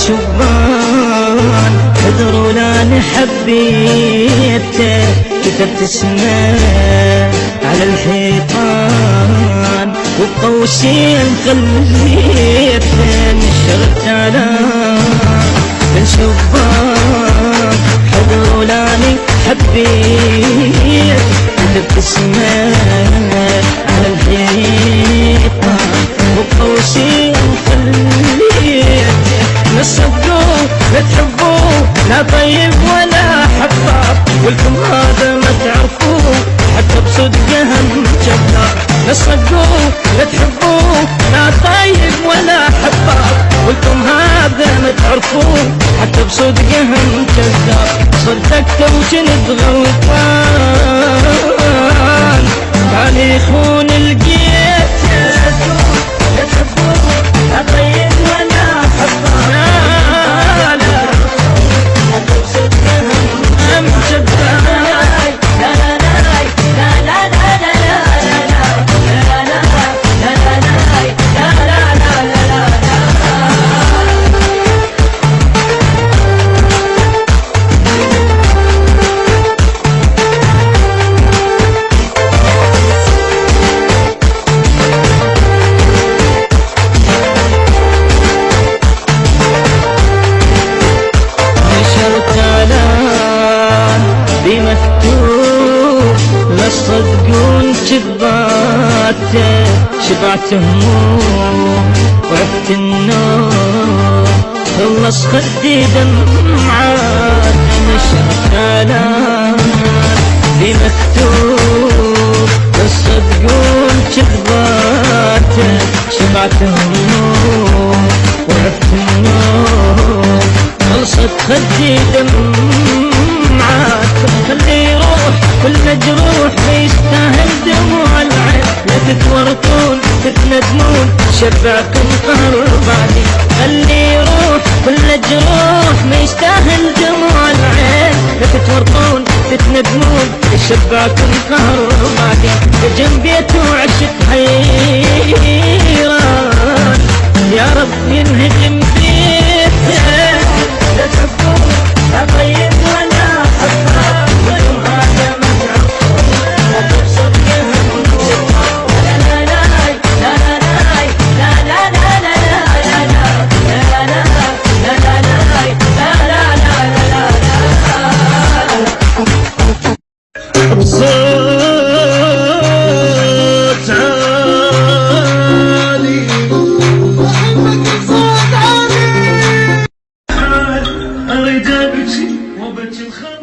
شبان حضروا لاني حبيته، كتبت اسمه على الحيطان وبقوسين خليته، نشرت على شبان حضروا لاني حبيته، كتبت اسمه على الحيطان وبقوسين خليته، نصدقوه لا تحبوه لا طيب ولا حباب، ولكم هذا ما تعرفوه حتى بصدقه هم جبار. نصدقوه لا تحبوه لا طيب ولا حباب، ولكم هذا ما تعرفوه حتى بصدقه هم جبار. صدقته وجنت غلطان كان يخون لقيته، لا تحبوه لا طيب ولا حباب، صدقون كذباته شبعت هموم وعفت النوم، خلص خدي دمعات نشر كلام بمكتوب. صدقون كذباته شبعت هموم وعفت النوم، خلصت خدي دمعات. خلي يروح كل مجروح ما يستاهل دموع العين، لا تتورطون تتندمون شبعكم قهر بعدين. خلي يروح كل مجروح ما يستاهل دموع العين، لا تتورطون تتندمون شبعكم قهر بعدين. جنبيت وعشت حيران يا رب ينهدم بيته، لا تحبون لا طيب ولا حباب، بصوت عالي وحبك بصوت عالي، اريد ابكي وابكي الخير.